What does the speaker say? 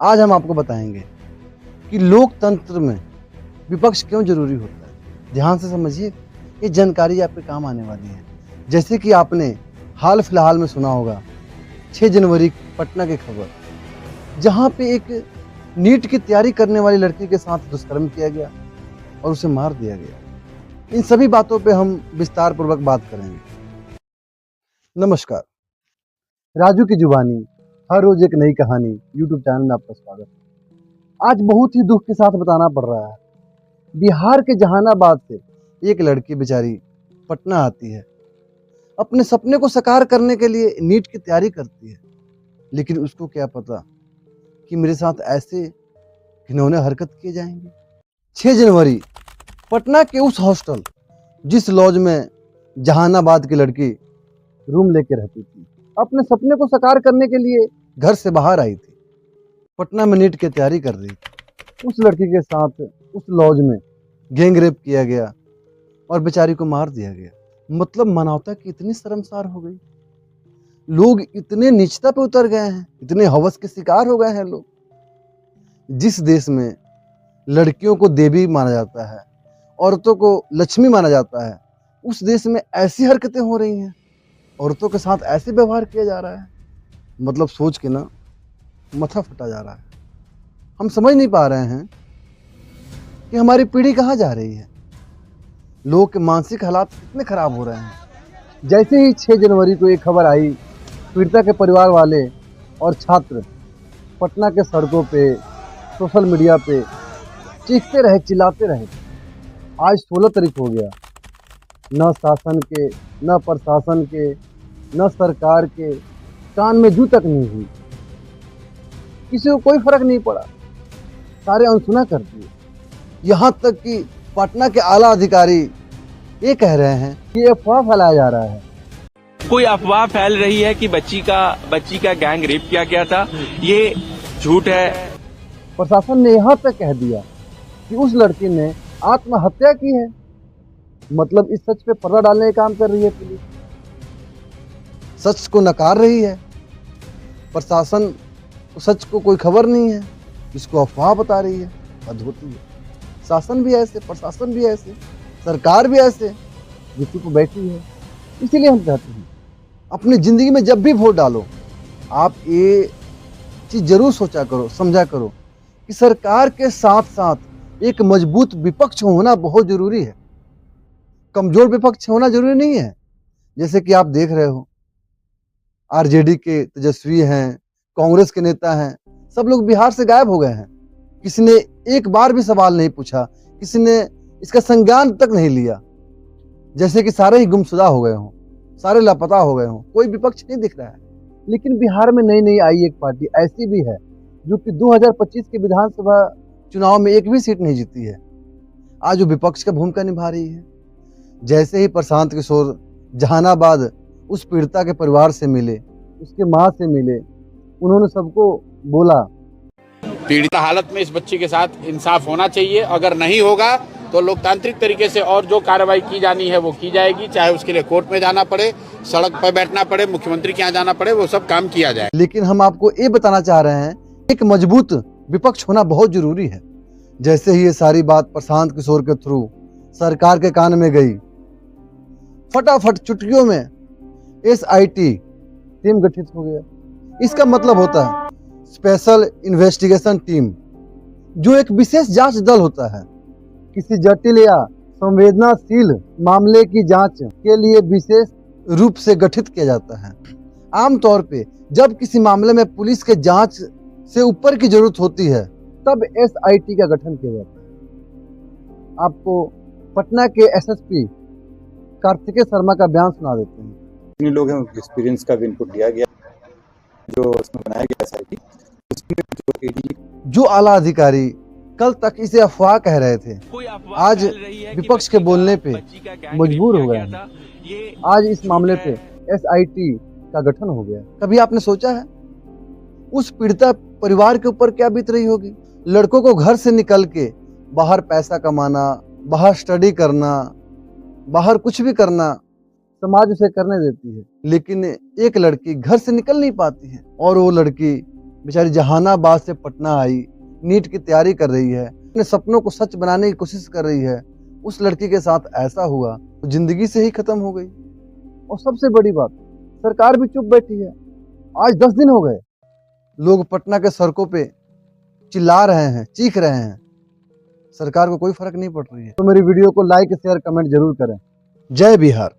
आज हम आपको बताएंगे कि लोकतंत्र में विपक्ष क्यों जरूरी होता है। ध्यान से समझिए, ये जानकारी आपके काम आने वाली है। जैसे कि आपने हाल फिलहाल में सुना होगा 6 जनवरी पटना की खबर, जहां पे एक नीट की तैयारी करने वाली लड़की के साथ दुष्कर्म किया गया और उसे मार दिया गया। इन सभी बातों पे हम विस्तार पूर्वक बात करेंगे। नमस्कार, राजू की जुबानी, हर रोज एक नई कहानी यूट्यूब चैनल में आपका स्वागत है। आज बहुत ही दुख के साथ बताना पड़ रहा है, बिहार के जहानाबाद से एक लड़की बेचारी पटना आती है, अपने सपने को साकार करने के लिए नीट की तैयारी करती है। लेकिन उसको क्या पता कि मेरे साथ ऐसे घिनौने हरकत किए जाएंगे। 6 जनवरी पटना के उस हॉस्टल, जिस लॉज में जहानाबाद की लड़की रूम लेके रहती थी, अपने सपने को साकार करने के लिए घर से बाहर आई थी। पटना में नीट की तैयारी कर रही थी। उस लड़की के साथ उस लॉज में गैंग रेप किया गया और बेचारी को मार दिया गया। मतलब मानवता की इतनी शर्मसार हो गई, लोग इतने नीचता पे उतर गए हैं, इतने हवस के शिकार हो गए हैं लोग। जिस देश में लड़कियों को देवी माना जाता है, औरतों को लक्ष्मी माना जाता है, उस देश में ऐसी हरकतें हो रही हैं, औरतों के साथ ऐसे व्यवहार किया जा रहा है। मतलब सोच के ना माथा फटा जा रहा है। हम समझ नहीं पा रहे हैं कि हमारी पीढ़ी कहाँ जा रही है। लोगों के मानसिक हालात कितने खराब हो रहे हैं। जैसे ही 6 जनवरी को एक खबर आई, पीड़िता के परिवार वाले और छात्र पटना के सड़कों पे, सोशल मीडिया पे चीखते रहे, चिल्लाते रहे। आज 16 तारीख हो गया, न शासन के, न प्रशासन के, न सरकार के कान में जू तक नहीं हुई। किसी को कोई फर्क नहीं पड़ा, सारे अनसुना कर दिए। यहाँ तक कि पटना के आला अधिकारी ये कह रहे हैं कि अफवाह फैलाया जा रहा है। कोई अफवाह फैल रही है कि बच्ची का गैंग रेप किया गया था, ये झूठ है। प्रशासन ने यहाँ तक कह दिया कि उस लड़की ने आत्महत्या की है। मतलब इस सच पे पर्दा डालने का काम कर रही है पुलिस, सच को नकार रही है। प्रशासन सच को कोई खबर नहीं है, इसको अफवाह बता रही है। हद होती है। शासन भी ऐसे, प्रशासन भी ऐसे, सरकार भी ऐसे जो चुप बैठी है। इसीलिए हम कहते हैं, अपनी जिंदगी में जब भी वोट डालो, आप ये चीज जरूर सोचा करो, समझा करो कि सरकार के साथ साथ एक मजबूत विपक्ष होना बहुत जरूरी है। कमजोर विपक्ष होना जरूरी नहीं है। जैसे कि आप देख रहे हो, आरजेडी के तेजस्वी हैं, कांग्रेस के नेता हैं, सब लोग बिहार से गायब हो गए हैं। किसी ने एक बार भी सवाल नहीं पूछा, किसी ने इसका संज्ञान तक नहीं लिया। जैसे कि सारे ही गुमशुदा हो गए हों, सारे लापता हो गए हों, कोई विपक्ष नहीं दिख रहा है। लेकिन बिहार में नई नई आई एक पार्टी ऐसी भी है जो कि 2025 के विधानसभा चुनाव में एक भी सीट नहीं जीती है। आज वो विपक्ष का भूमिका निभा रही है। जैसे ही प्रशांत किशोर जहानाबाद उस पीड़िता के परिवार से मिले, उसके माँ से मिले, उन्होंने सबको बोला, पीड़िता हालत में इस बच्ची के साथ इंसाफ होना चाहिए। अगर नहीं होगा तो लोकतांत्रिक तरीके से और जो कार्रवाई की जानी है वो की जाएगी। चाहे उसके लिए कोर्ट में जाना पड़े, सड़क पर बैठना पड़े, मुख्यमंत्री के यहाँ जाना पड़े, वो सब काम किया जाए। लेकिन हम आपको ये बताना चाह रहे हैं, एक मजबूत विपक्ष होना बहुत जरूरी है। जैसे ही ये सारी बात प्रशांत किशोर के थ्रू सरकार के कान में गई, फटाफट चुटकियों में SIT टीम गठित हो गया। इसका मतलब होता है स्पेशल इन्वेस्टिगेशन टीम, जो एक विशेष जांच दल होता है। किसी जटिल या संवेदनशील मामले की जांच के लिए विशेष रूप से गठित किया जाता है। आमतौर पे जब किसी मामले में पुलिस के जांच से ऊपर की जरूरत होती है, तब SIT का गठन किया जाता है। आपको पटना के SSP कार्तिकेय शर्मा का बयान सुना देते हैं। जितने लोग हैं उनके एक्सपीरियंस का भी इनपुट दिया गया, जो उसमें बनाया गया SIT, उसमें जो AD, जो आला अधिकारी कल तक इसे अफवाह कह रहे थे, आज विपक्ष के बोलने पे मजबूर हो गए हैं। आज इस मामले पे SIT का गठन हो गया। कभी आपने सोचा है उस पीड़िता परिवार के ऊपर क्या बीत रही होगी? लड़कों को घर से निकल के बाहर पैसा कमाना, बाहर स्टडी करना, बाहर कुछ भी करना समाज उसे करने देती है, लेकिन एक लड़की घर से निकल नहीं पाती है और वो लड़की बेचारी जहानाबाद से पटना आई, नीट की तैयारी कर रही है, अपने सपनों को सच बनाने की कोशिश कर रही है। उस लड़की के साथ ऐसा हुआ तो जिंदगी से ही खत्म हो गई। और सबसे बड़ी बात, सरकार भी चुप बैठी है। आज 10 दिन हो गए, लोग पटना के सड़कों पे चिल्ला रहे हैं, चीख रहे हैं, सरकार को कोई फर्क नहीं पड़ रही है। तो मेरी वीडियो को लाइक शेयर कमेंट जरूर करें। जय बिहार।